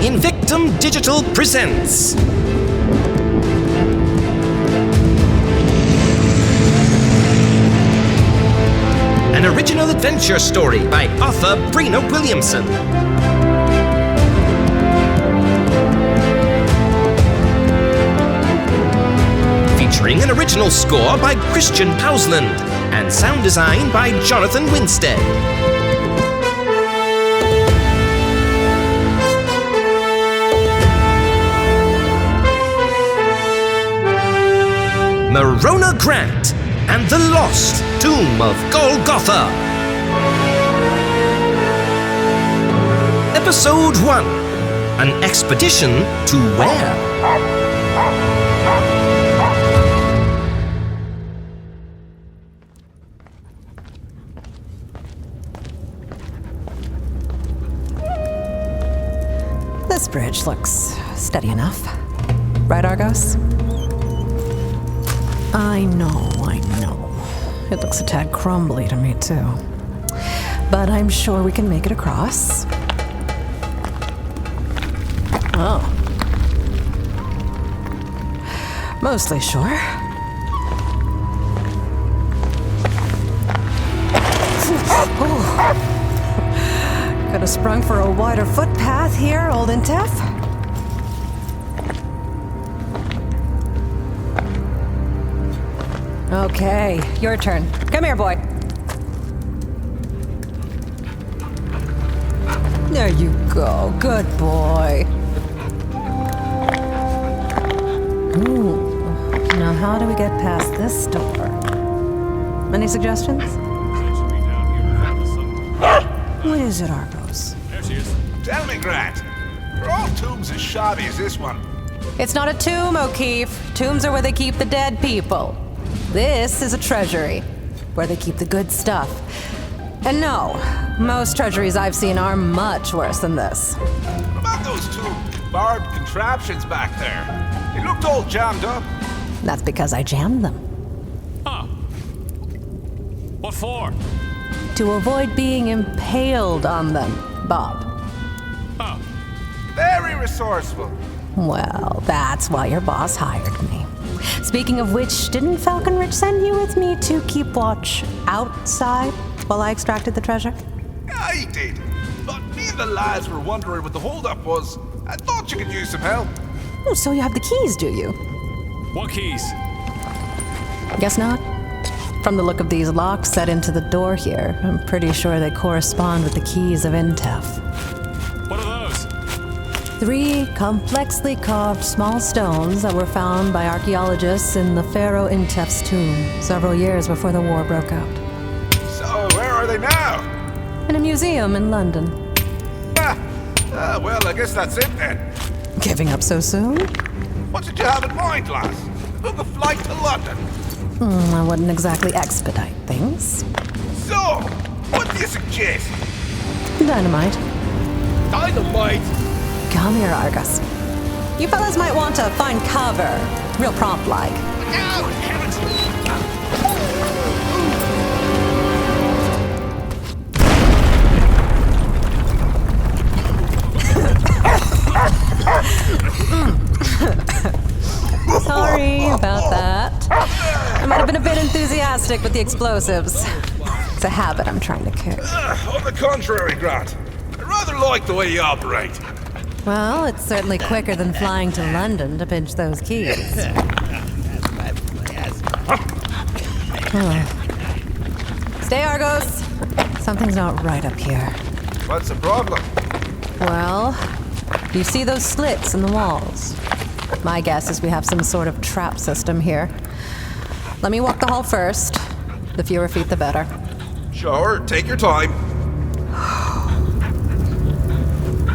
Invictum Digital presents an original adventure story by author Brina Williamson. Featuring an original score by Christian Pausland and sound design by Jonathan Winstead. Merona Grant and the Lost Tomb of Golgotha. Episode 1. An expedition to where? This bridge looks steady enough. Right, Argos? I know. It looks a tad crumbly to me, too. But I'm sure we can make it across. Oh. Mostly sure. Could have sprung for a wider footpath here, old Intef. Okay, your turn. Come here, boy. There you go. Good boy. Ooh. Now how do we get past this door? Any suggestions? What is it, Argos? There she is. Tell me, Grant. Are all tombs as shabby as this one? It's not a tomb, O'Keefe. Tombs are where they keep the dead people. This is a treasury, where they keep the good stuff. And no, most treasuries I've seen are much worse than this. What about those two barbed contraptions back there? They looked all jammed up. That's because I jammed them. Huh. What for? To avoid being impaled on them, Bob. Huh. Very resourceful. Well, that's why your boss hired me. Speaking of which, didn't Falconrich send you with me to keep watch outside while I extracted the treasure? Yeah, he did. But me and the lads were wondering what the holdup was. I thought you could use some help. Oh, so you have the keys, do you? What keys? Guess not. From the look of these locks set into the door here, I'm pretty sure they correspond with the keys of Intef. What are those? 3 complexly carved small stones that were found by archaeologists in the Pharaoh Intef's tomb several years before the war broke out. So, where are they now? In a museum in London. Well, I guess that's it then. Giving up so soon? What did you have in mind, lass? Book a flight to London. I wouldn't exactly expedite things. So, what do you suggest? Dynamite. Dynamite? Come here, Argus. You fellas might want to find cover. Real prompt-like. No, heavens! Sorry about that. I might have been a bit enthusiastic with the explosives. It's a habit I'm trying to kick. On the contrary, Grant. I rather like the way you operate. Well, it's certainly quicker than flying to London to pinch those keys. Stay, Argos. Something's not right up here. What's the problem? Well, you see those slits in the walls? My guess is we have some sort of trap system here. Let me walk the hall first. The fewer feet, the better. Sure, take your time.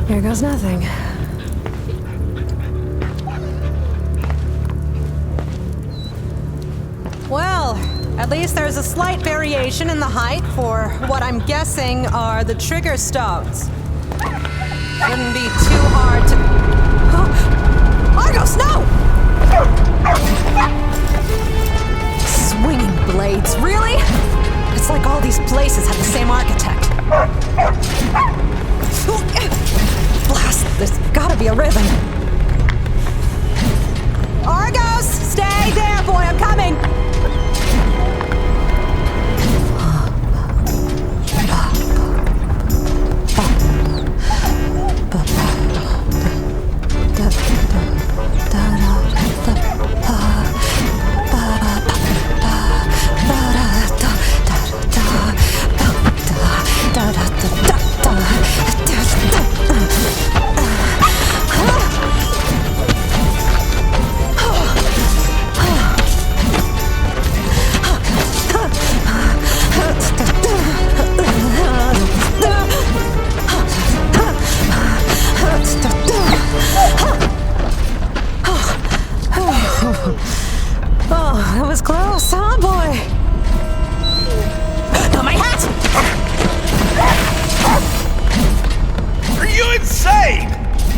Here goes nothing. Well, at least there's a slight variation in the height for what I'm guessing are the trigger stones. Shouldn't be too hard to... Argos, no! Swinging blades, really? It's like all these places have the same architect. Blast, there's gotta be a rhythm. Argos, stay there, boy, I'm coming. Oh, that was close, huh, boy? Not my hat! Are you insane?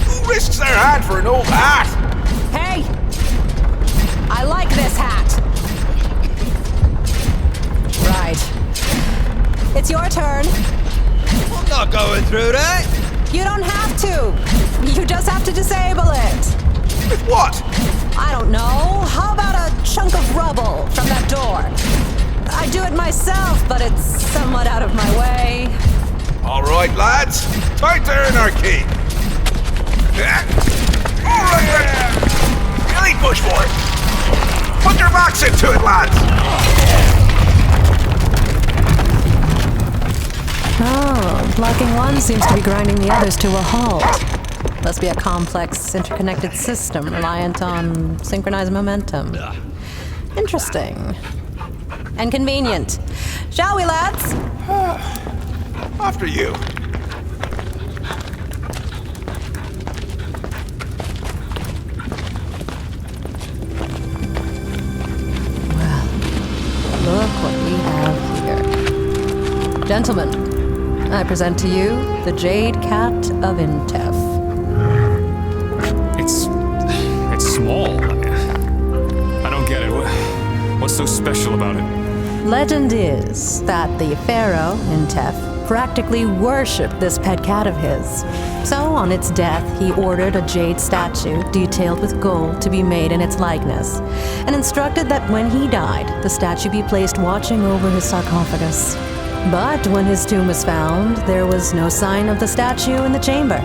Who risks their hat for an old hat? Hey! I like this hat. Right. It's your turn. I'm not going through that. You don't have to. You just have to disable it. With what? I don't know. How about a chunk of rubble from that door? I do it myself, but it's somewhat out of my way. All right, lads. Time to earn our keep. All right, then. Really push for it. Put your backs into it, lads. Oh, blocking one seems to be grinding the others to a halt. Must be a complex, interconnected system reliant on synchronized momentum. Interesting. And convenient. Shall we, lads? After you. Look what we have here. Gentlemen, I present to you the Jade Cat of Intef. It's small. I don't get it. What's so special about it? Legend is that the pharaoh, Intef, practically worshipped this pet cat of his. So, on its death, he ordered a jade statue detailed with gold to be made in its likeness, and instructed that when he died, the statue be placed watching over his sarcophagus. But when his tomb was found, there was no sign of the statue in the chamber.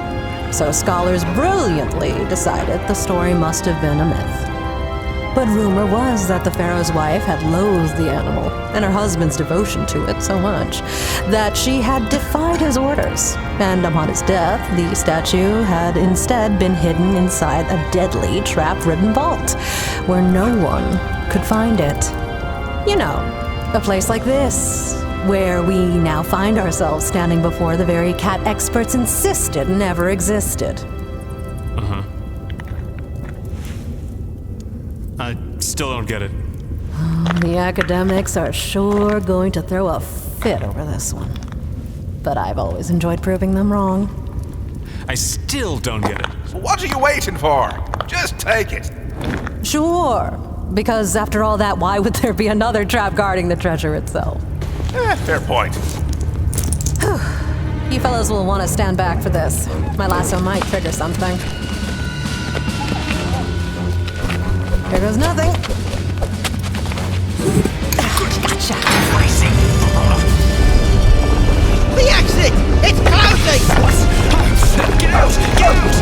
So scholars brilliantly decided the story must have been a myth. But rumor was that the pharaoh's wife had loathed the animal and her husband's devotion to it so much that she had defied his orders, and upon his death, the statue had instead been hidden inside a deadly trap-ridden vault where no one could find it. You know, a place like this, where we now find ourselves standing before the very cat experts insisted never existed. I still don't get it. The academics are sure going to throw a fit over this one. But I've always enjoyed proving them wrong. I still don't get it. So what are you waiting for? Just take it. Sure, because after all that, why would there be another trap guarding the treasure itself? Fair point. You fellows will want to stand back for this. My lasso might trigger something. Here goes nothing. Gotcha. The exit! It's closing! Get out! Get out!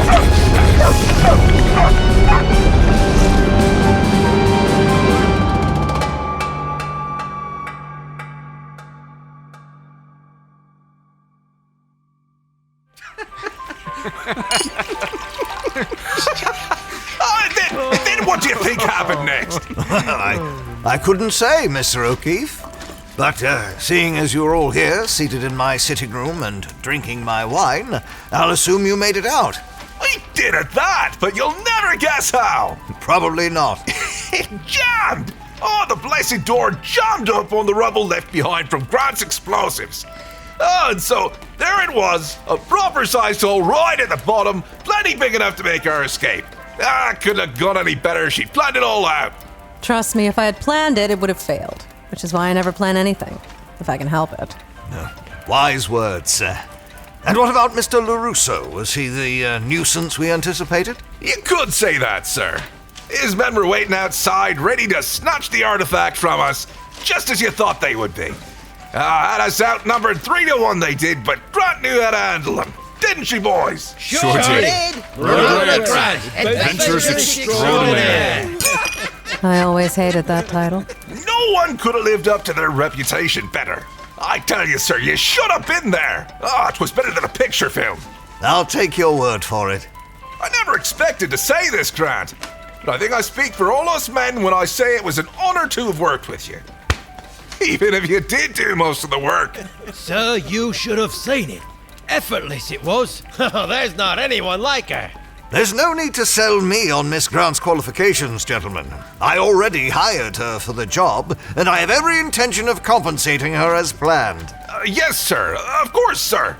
Then what do you think happened next? I couldn't say, Mr. O'Keefe. But seeing as you're all here, seated in my sitting room and drinking my wine, I'll assume you made it out. I did at that, but you'll never guess how. Probably not. It jammed! Oh, the blessed door jammed up on the rubble left behind from Grant's explosives. Oh, and so there it was, a proper-sized hole right at the bottom, plenty big enough to make her escape. Couldn't have gone any better. She planned it all out. Trust me, if I had planned it, it would have failed. Which is why I never plan anything, if I can help it. Wise words, sir. And what about Mr. LaRusso? Was he the nuisance we anticipated? You could say that, sir. His men were waiting outside, ready to snatch the artifact from us, just as you thought they would be. Had us outnumbered 3-1 they did, but Grant knew how to handle them. Didn't she, boys? Sure did. Merona Grant, Adventurous extraordinaire. I always hated that title. No one could have lived up to their reputation better. I tell you, sir, you should have been there. It was better than a picture film. I'll take your word for it. I never expected to say this, Grant, but I think I speak for all us men when I say it was an honor to have worked with you. Even if you did do most of the work. Sir, you should have seen it. Effortless it was. There's not anyone like her. There's no need to sell me on Miss Grant's qualifications, gentlemen. I already hired her for the job, and I have every intention of compensating her as planned. Yes, sir. Of course, sir.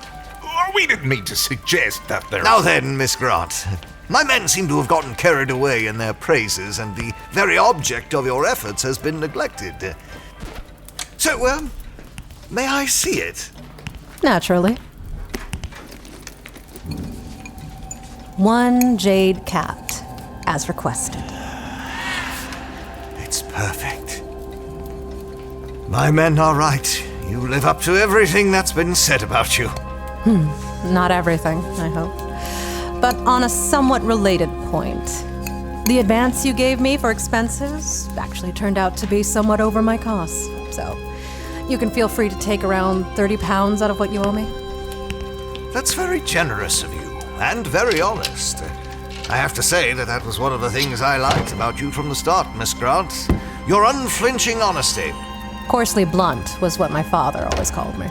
We didn't mean to suggest that there... Now then, Miss Grant. My men seem to have gotten carried away in their praises, and the very object of your efforts has been neglected. So, may I see it? Naturally. 1 jade cat, as requested. It's perfect. My men are right. You live up to everything that's been said about you. Not everything, I hope. But on a somewhat related point, the advance you gave me for expenses actually turned out to be somewhat over my costs. So, you can feel free to take around 30 pounds out of what you owe me. That's very generous of you, and very honest. I have to say that was one of the things I liked about you from the start, Miss Grant. Your unflinching honesty. Coarsely blunt was what my father always called me.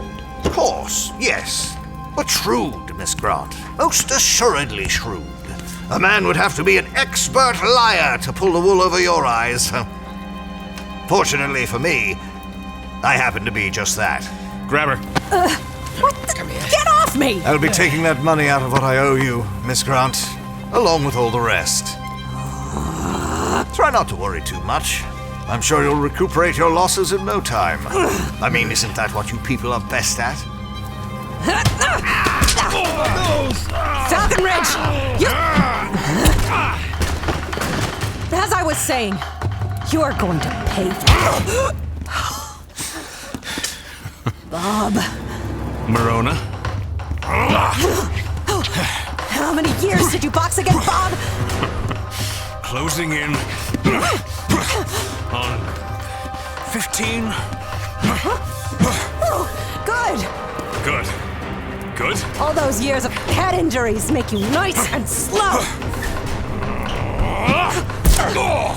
Coarse, yes. But shrewd, Miss Grant. Most assuredly shrewd. A man would have to be an expert liar to pull the wool over your eyes. Fortunately for me, I happen to be just that. Grab her. What the? Come here. Get off me! I'll be taking that money out of what I owe you, Miss Grant, along with all the rest. Try not to worry too much. I'm sure you'll recuperate your losses in no time. I mean, isn't that what you people are best at? Falcon Ridge! As I was saying, you are going to pay for it. Bob. Merona? How many years did you box again, Bob? Closing in on 15. Good. Good. Good? All those years of head injuries make you nice and slow. Let go!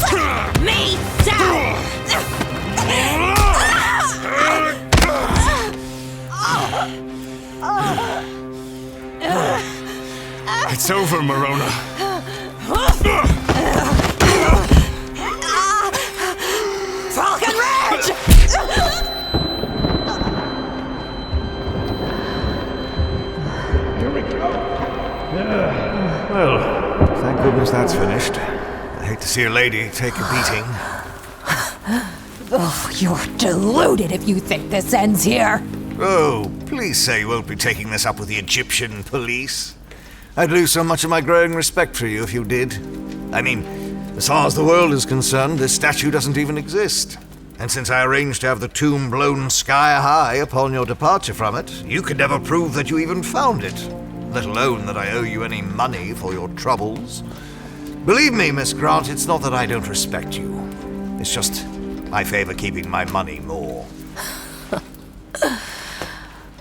Put me down! It's over, Merona. Falcon Ridge! Well, thank goodness that's finished. I hate to see a lady take a beating. Oh, you're deluded if you think this ends here. Oh, please say you won't be taking this up with the Egyptian police. I'd lose so much of my growing respect for you if you did. I mean, as far as the world is concerned, this statue doesn't even exist. And since I arranged to have the tomb blown sky high upon your departure from it, you could never prove that you even found it, let alone that I owe you any money for your troubles. Believe me, Miss Grant, it's not that I don't respect you. It's just I favor keeping my money more.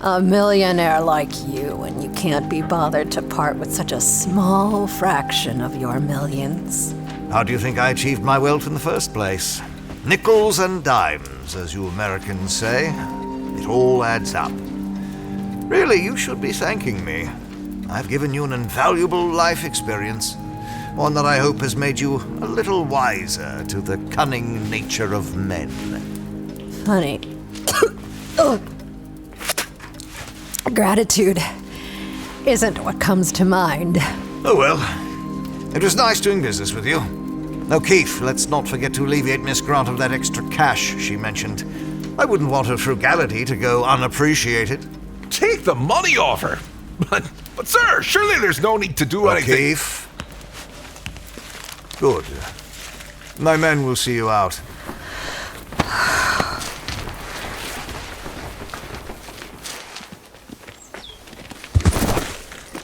A millionaire like you, and you can't be bothered to part with such a small fraction of your millions. How do you think I achieved my wealth in the first place? Nickels and dimes, as you Americans say. It all adds up. Really, you should be thanking me. I've given you an invaluable life experience, one that I hope has made you a little wiser to the cunning nature of men. Honey. Gratitude isn't what comes to mind. Oh well, it was nice doing business with you. O'Keefe, let's not forget to alleviate Miss Grant of that extra cash she mentioned. I wouldn't want her frugality to go unappreciated. Take the money off her. But sir, surely there's no need to do anything. O'Keefe. Good. My men will see you out.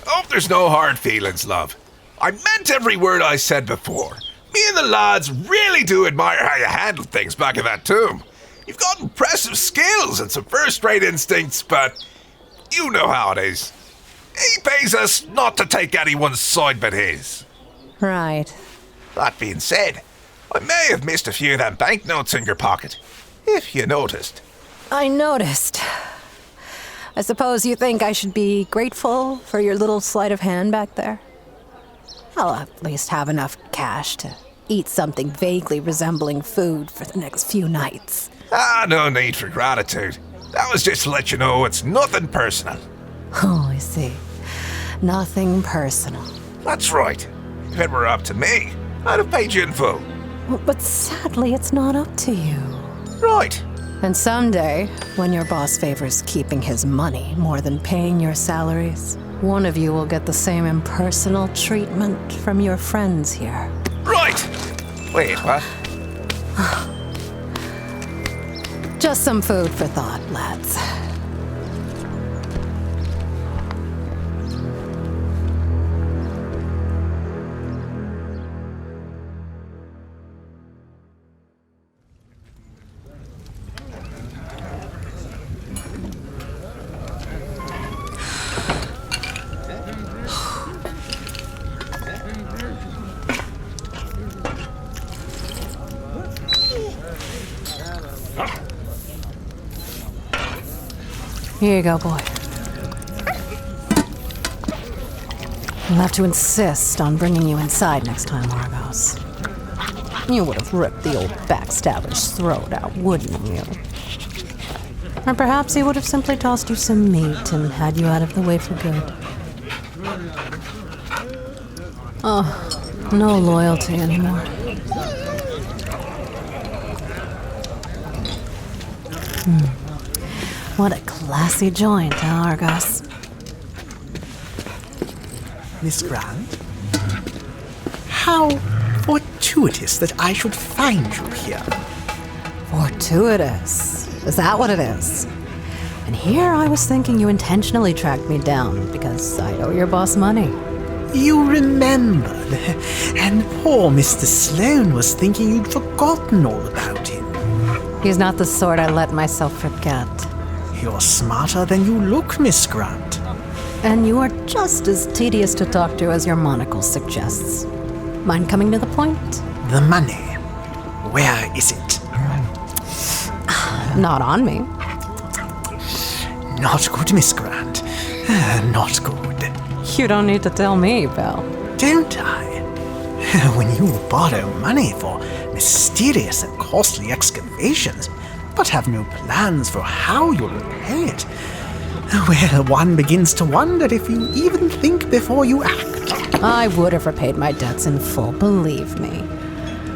Hope there's no hard feelings, love. I meant every word I said before. Me and the lads really do admire how you handled things back in that tomb. You've got impressive skills and some first-rate instincts, but you know how it is. He pays us not to take anyone's side but his. Right. That being said, I may have missed a few of them banknotes in your pocket, if you noticed. I noticed. I suppose you think I should be grateful for your little sleight of hand back there? I'll at least have enough cash to eat something vaguely resembling food for the next few nights. No need for gratitude. That was just to let you know it's nothing personal. Oh, I see. Nothing personal. That's right. If it were up to me, I'd have paid you in full. But sadly, it's not up to you. Right. And someday, when your boss favors keeping his money more than paying your salaries, one of you will get the same impersonal treatment from your friends here. Right. Wait, what? Just some food for thought, lads. Here you go, boy. You'll have to insist on bringing you inside next time, Argos. You would have ripped the old backstabber's throat out, wouldn't you? Or perhaps he would have simply tossed you some meat and had you out of the way for good. Oh, no loyalty anymore. What a classy joint, huh, Argos? Miss Grant? How fortuitous that I should find you here. Fortuitous? Is that what it is? And here I was thinking you intentionally tracked me down because I owe your boss money. You remembered, and poor Mr. Sloane was thinking you'd forgotten all about him. He's not the sort I let myself forget. You're smarter than you look, Miss Grant. And you are just as tedious to talk to as your monocle suggests. Mind coming to the point? The money. Where is it? Not on me. Not good, Miss Grant. Not good. You don't need to tell me, Belle. Don't I? When you borrow money for mysterious and costly excavations, but have no plans for how you'll repay it, well, one begins to wonder if you even think before you act. I would have repaid my debts in full, believe me.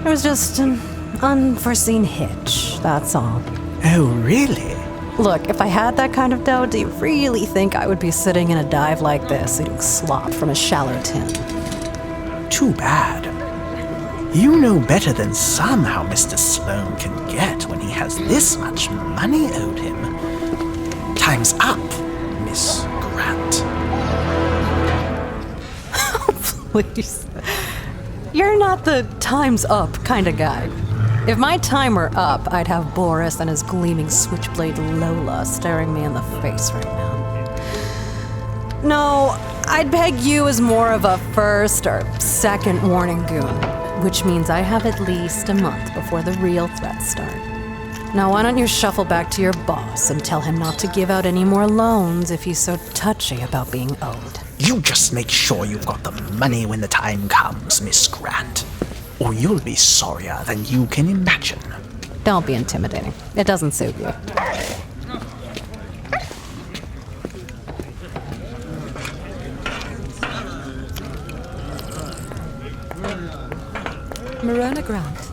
There was just an unforeseen hitch, that's all. Oh, really? Look, if I had that kind of dough, do you really think I would be sitting in a dive like this, eating slop from a shallow tin? Too bad. You know better than some how Mr. Sloane can get when he has this much money owed him. Time's up, Miss Grant. Please. You're not the time's up kind of guy. If my time were up, I'd have Boris and his gleaming switchblade Lola staring me in the face right now. No, I'd peg you as more of a first or second warning goon, which means I have at least a month before the real threats start. Now why don't you shuffle back to your boss and tell him not to give out any more loans if he's so touchy about being owed. You just make sure you've got the money when the time comes, Miss Grant. Or you'll be sorrier than you can imagine. Don't be intimidating. It doesn't suit you. Merona Grant.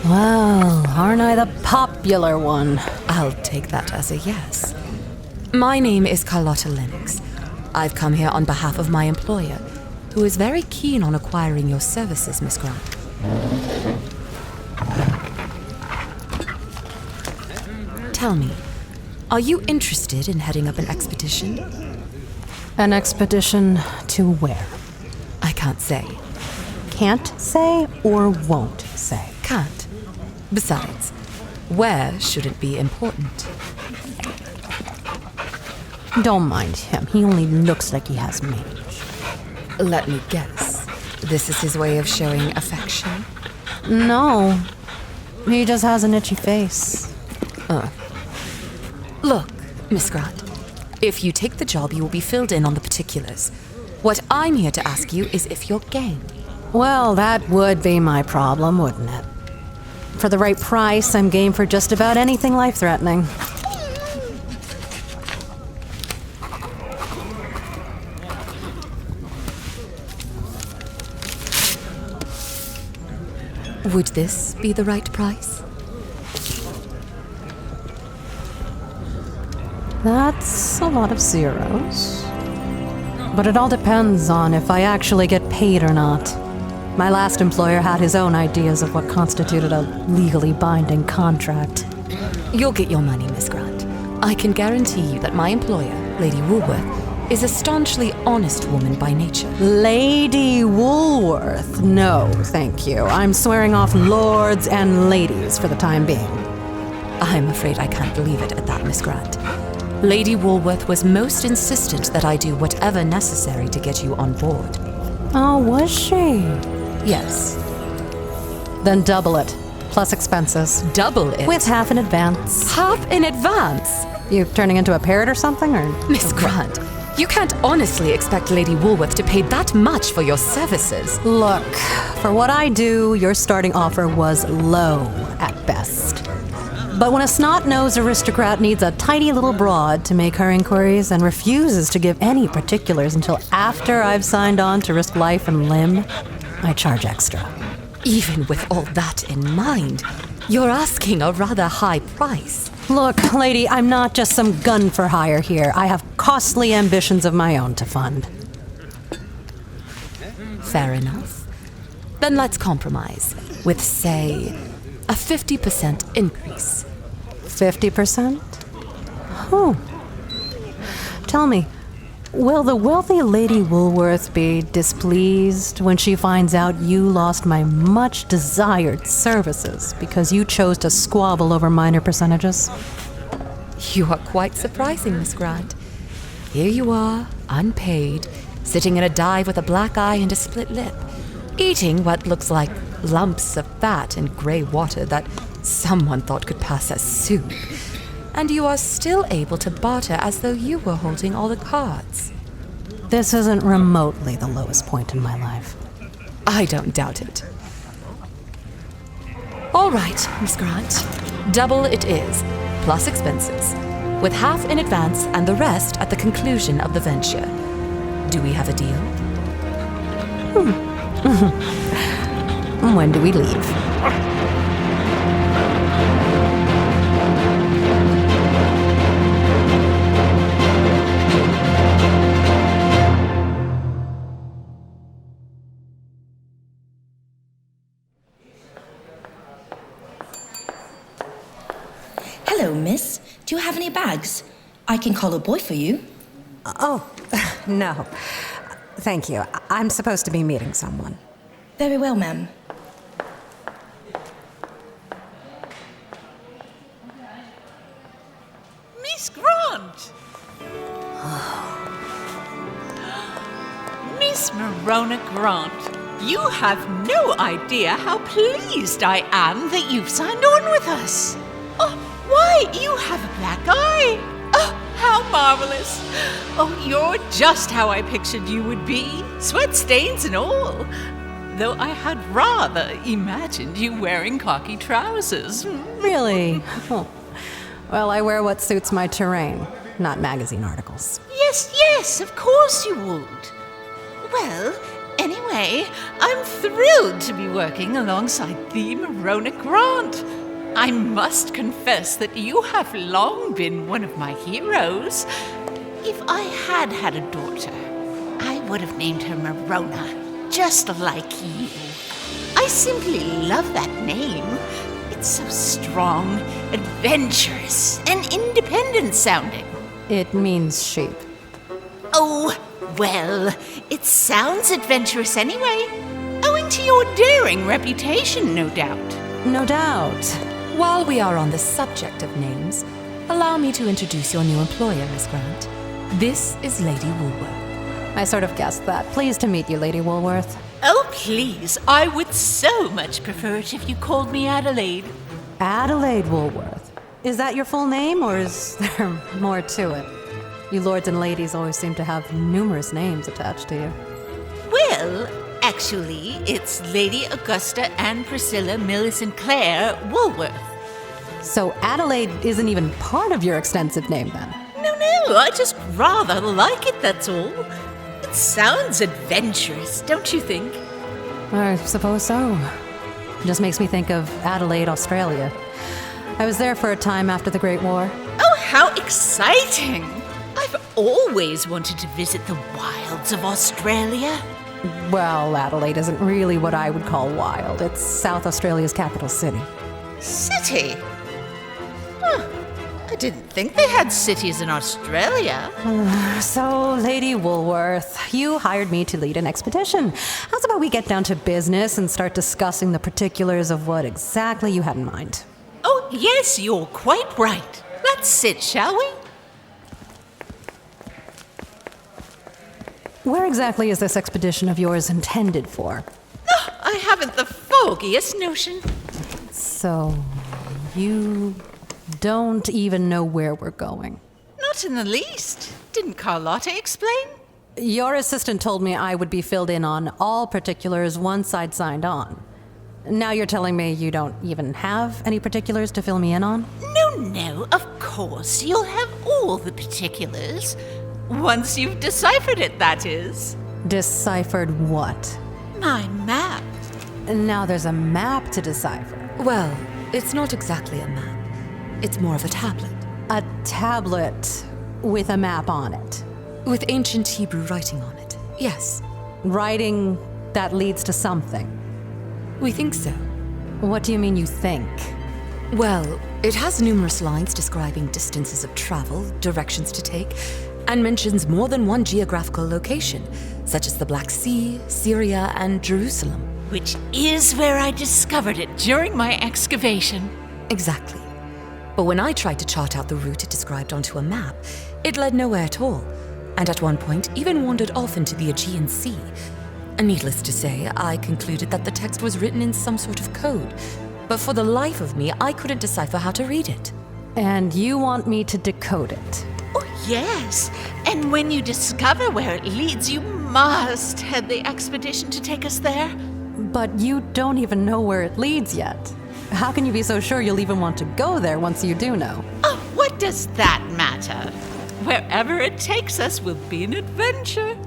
Well, aren't I the popular one? I'll take that as a yes. My name is Carlotta Lennox. I've come here on behalf of my employer, who is very keen on acquiring your services, Miss Grant. Tell me, are you interested in heading up an expedition? An expedition to where? I can't say. Can't say or won't say? Can't. Besides, where shouldn't be important. Don't mind him. He only looks like he has mange. Let me guess. This is his way of showing affection? No. He just has an itchy face. Look, Miss Grant, if you take the job, you will be filled in on the particulars. What I'm here to ask you is if you're game. Well, that would be my problem, wouldn't it? For the right price, I'm game for just about anything life-threatening. Would this be the right price? That's a lot of zeros. But it all depends on if I actually get paid or not. My last employer had his own ideas of what constituted a legally binding contract. You'll get your money, Miss Grant. I can guarantee you that my employer, Lady Woolworth, is a staunchly honest woman by nature. Lady Woolworth? No, thank you. I'm swearing off lords and ladies for the time being. I'm afraid I can't believe it at that, Miss Grant. Lady Woolworth was most insistent that I do whatever necessary to get you on board. Oh, was she? Yes. Then double it, plus expenses. Double it? With half in advance. Half in advance? You turning into a parrot or something, or? Miss Grant, you can't honestly expect Lady Woolworth to pay that much for your services. Look, for what I do, your starting offer was low at best. But when a snot-nosed aristocrat needs a tiny little broad to make her inquiries and refuses to give any particulars until after I've signed on to risk life and limb, I charge extra. Even with all that in mind, you're asking a rather high price. Look, lady, I'm not just some gun for hire here. I have costly ambitions of my own to fund. Fair enough. Then let's compromise with, say, a 50% increase. 50%? Oh. Tell me, will the wealthy Lady Woolworth be displeased when she finds out you lost my much-desired services because you chose to squabble over minor percentages? You are quite surprising, Miss Grant. Here you are, unpaid, sitting in a dive with a black eye and a split lip, eating what looks like lumps of fat and grey water that someone thought could pass as soup. And you are still able to barter as though you were holding all the cards. This isn't remotely the lowest point in my life. I don't doubt it. All right, Miss Grant. Double it is, plus expenses, with half in advance and the rest at the conclusion of the venture. Do we have a deal? When do we leave? Hello, miss. Do you have any bags? I can call a boy for you. Oh, no. Thank you. I'm supposed to be meeting someone. Very well, ma'am. Miss Grant! Miss Merona Grant, you have no idea how pleased I am that you've signed on with us. Oh, why, you have a black eye. Oh, how marvelous. Oh, you're just how I pictured you would be, sweat stains and all. Though I had rather imagined you wearing khaki trousers. Really? Oh. Well, I wear what suits my terrain, not magazine articles. Yes, of course you would. Well, Anyway, I'm thrilled to be working alongside the Merona Grant. I must confess that you have long been one of my heroes. If I had had a daughter, I would have named her Merona, just like you. I simply love that name. It's so strong, adventurous, and independent sounding. It means sheep. Oh, well, it sounds adventurous anyway. Owing to your daring reputation, no doubt. No doubt. While we are on the subject of names, allow me to introduce your new employer, Miss Grant. This is Lady Woolworth. I sort of guessed that. Pleased to meet you, Lady Woolworth. Oh, please, I would so much prefer it if you called me Adelaide. Adelaide Woolworth. Is that your full name, or is there more to it? You lords and ladies always seem to have numerous names attached to you. Well, actually, it's Lady Augusta Anne Priscilla Millicent Clare Woolworth. So Adelaide isn't even part of your extensive name, then? No, I just rather like it, that's all. It sounds adventurous, don't you think? I suppose so. It just makes me think of Adelaide, Australia. I was there for a time after the Great War. Oh, how exciting! I've always wanted to visit the wilds of Australia. Well, Adelaide isn't really what I would call wild. It's South Australia's capital city. City? Huh. I didn't think they had cities in Australia. So, Lady Woolworth, you hired me to lead an expedition. How's about we get down to business and start discussing the particulars of what exactly you had in mind? Oh, yes, you're quite right. Let's sit, shall we? Where exactly is this expedition of yours intended for? Oh, I haven't the foggiest notion. So, you don't even know where we're going? Not in the least. Didn't Carlotta explain? Your assistant told me I would be filled in on all particulars once I'd signed on. Now you're telling me you don't even have any particulars to fill me in on? No, of course. You'll have all the particulars. Once you've deciphered it, that is. Deciphered what? My map. Now there's a map to decipher. Well, it's not exactly a map. It's more of a tablet. A tablet with a map on it? With ancient Hebrew writing on it, yes. Writing that leads to something? We think so. What do you mean you think? Well, it has numerous lines describing distances of travel, directions to take, and mentions more than one geographical location, such as the Black Sea, Syria, and Jerusalem. Which is where I discovered it during my excavation. Exactly. But when I tried to chart out the route it described onto a map, it led nowhere at all, and at one point even wandered off into the Aegean Sea. And needless to say, I concluded that the text was written in some sort of code, but for the life of me, I couldn't decipher how to read it. And you want me to decode it? Oh, yes. And when you discover where it leads, you must head the expedition to take us there. But you don't even know where it leads yet. How can you be so sure you'll even want to go there once you do know? Oh, what does that matter? Wherever it takes us will be an adventure.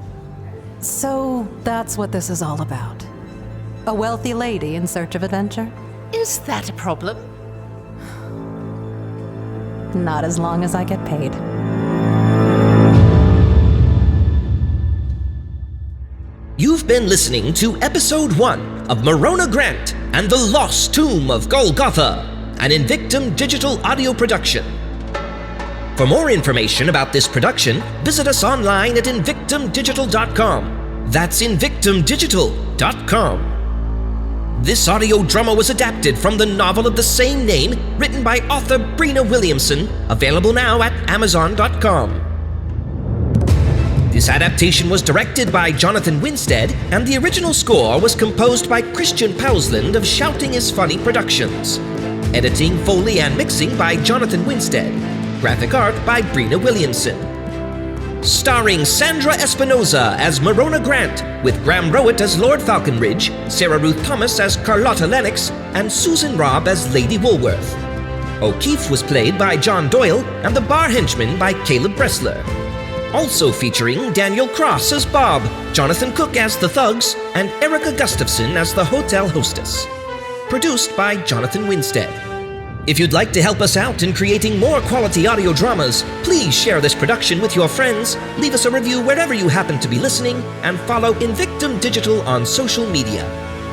So that's what this is all about. A wealthy lady in search of adventure? Is that a problem? Not as long as I get paid. You've been listening to Episode 1 of Merona Grant and the Lost Tomb of Golgotha, an Invictum digital audio production. For more information about this production, visit us online at invictumdigital.com. That's invictumdigital.com. This audio drama was adapted from the novel of the same name, written by author Brina Williamson, available now at amazon.com. This adaptation was directed by Jonathan Winstead, and the original score was composed by Christian Pausland of Shouting is Funny Productions. Editing, Foley, and mixing by Jonathan Winstead. Graphic art by Brina Williamson. Starring Sandra Espinoza as Merona Grant, with Graham Rowett as Lord Falconridge, Sarah Ruth Thomas as Carlotta Lennox, and Susan Robb as Lady Woolworth. O'Keefe was played by John Doyle, and the bar henchman by Caleb Bressler. Also featuring Daniel Cross as Bob, Jonathan Cook as the Thugs, and Erica Gustafson as the hotel hostess. Produced by Jonathan Winstead. If you'd like to help us out in creating more quality audio dramas, please share this production with your friends, leave us a review wherever you happen to be listening, and follow Invictum Digital on social media.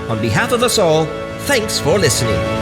On behalf of us all, thanks for listening.